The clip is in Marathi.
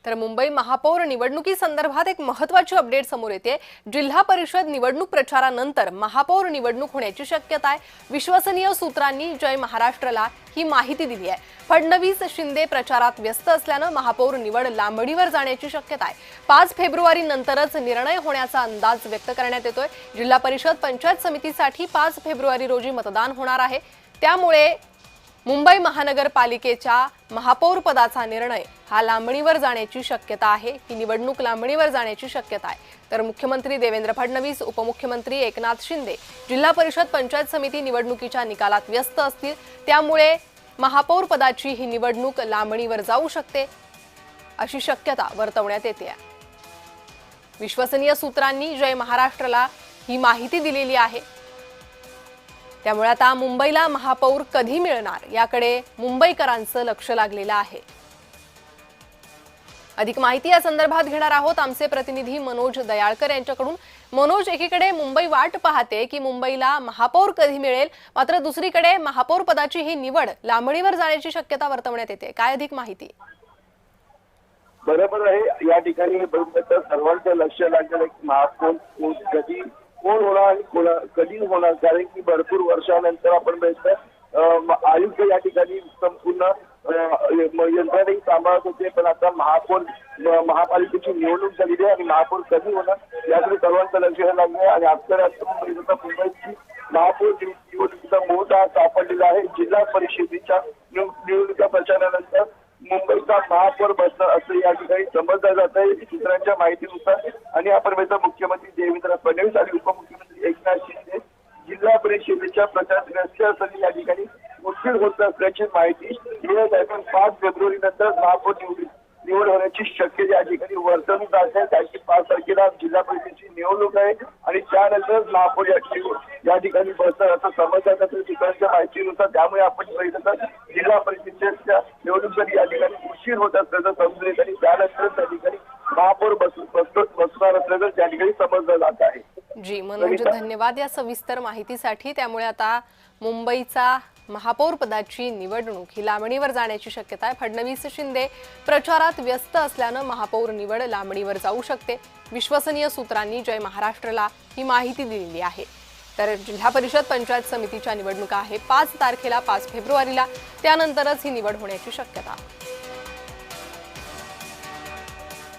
तर मुंबई महापौर निवडणुकीसंदर्भात एक महत्त्वाची अपडेट समोर येते। जिल्हा परिषद निवडणूक प्रचारानंतर महापौर निवडणूक होण्याची शक्यता आहे। विश्वसनीय सूत्रांनी जय महाराष्ट्रला ही माहिती दिली आहे। फडणवीस शिंदे प्रचारात व्यस्त असल्याने महापौर निवड लांबणीवर जाण्याची शक्यता आहे। 5 फेब्रुवारी नंतरच निर्णय होण्याचा अंदाज व्यक्त करण्यात येतोय। जिल्हा परिषद पंचायत समितीसाठी 5 फेब्रुवारी रोजी मतदान होणार आहे। त्यामुळे मुंबई महानगरपालिकेच्या महापौर पदाचा निर्णय हा लांबणीवर जाण्याची शक्यता आहे। ही निवडणूक लांबणीवर जाण्याची शक्यता आहे। तर मुख्यमंत्री देवेंद्र फडणवीस, उपमुख्यमंत्री एकनाथ शिंदे जिल्हा परिषद पंचायत समिती निवडणुकीच्या निकालात व्यस्त असतील। त्यामुळे महापौर पदाची ही निवडणूक लांबणीवर जाऊ शकते अशी शक्यता वर्तवण्यात येते। विश्वसनीय सूत्रांनी जय महाराष्ट्रला ही माहिती दिलेली आहे। त्यामुळे आता मुंबईला महापौर कधी मिळणार याकडे मुंबईकरांचं लक्ष लागलेलं आहे। अधिक माहिती या संदर्भात घेणार आहोत आमचे प्रतिनिधी मनोज दयाळकर यांच्याकडून। मनोज, एकीकडे मुंबई वाट पाहते की मुंबईला महापौर कधी मिळेल, मात्र दुसरीकडे महापौर पदाची ही निवड लांबणीवर जाण्याची शक्यता वर्तवण्यात येते। काय अधिक माहिती? बरोबर आहे, या ठिकाणी सर्वांचं लक्ष लागलेलं की महापौर कधी कोण होणार आणि कधी होणार, कारण की भरपूर वर्षानंतर आपण बघितलं आयुक्त या ठिकाणी संपूर्ण यंत्रणा सांभाळत होते, पण आता महापालिकेची निवडणूक झालेली आहे आणि महापौर कधी होणार याकडे सर्वांचं लक्ष लागले आणि आता मुंबईची महापौर निवडणुकीचा मुहूर्त सापडलेला आहे। जिल्हा परिषदेच्या निवडणुकीच्या प्रचारानंतर मुंबईचा महापौर बसणार असं या ठिकाणी समजलं जात आहे सूत्रांच्या माहितीनुसार। आणि आपण बघितलं मुख्यमंत्री देवेंद्र फडणवीस आणि उपमुख्यमंत्री एकनाथ शिंदे जिल्हा परिषदेच्या प्रचारात व्यस्त असल्याने या ठिकाणी मुश्किल होत असल्याची माहिती मिळत आहे। पण 5 फेब्रुवारी नंतर महापौर निवड होण्याची शक्यता या ठिकाणी वर्तवण्यात जात आहे। त्याची 5 तारखेला जिल्हा परिषदेची निवडणूक आहे आणि त्यानंतर महापौर या ठिकाणी बसणार असं समजलं जातं सूत्रांच्या माहितीनुसार। त्यामुळे आपण बघितलं तर जिल्हा परिषदेच्या निवडणुकीसाठी या ठिकाणी उशीर होत असल्याचं समजून येत आणि त्यानंतर त्या ठिकाणी महापौर बसणार असल्याचं त्या ठिकाणी समजलं जात आहे। जी मनोज, धन्यवाद या सविस्तर माहितीसाठी। त्यामुळे आता मुंबईचा महापौर पदाची निवडणूक ही लांबणीवर जाण्याची शक्यता आहे। फडणवीस शिंदे प्रचारात व्यस्त असल्याने महापौर निवड लांबणीवर जाऊ शकते। विश्वसनीय सूत्रांनी जय महाराष्ट्रला ही माहिती दिलेली आहे। तर जिल्हा परिषद पंचायत समितीच्या निवडणुका आहे 5 तारखेला, 5 फेब्रुवारीला, त्यानंतरच ही निवड होण्याची शक्यता आहे।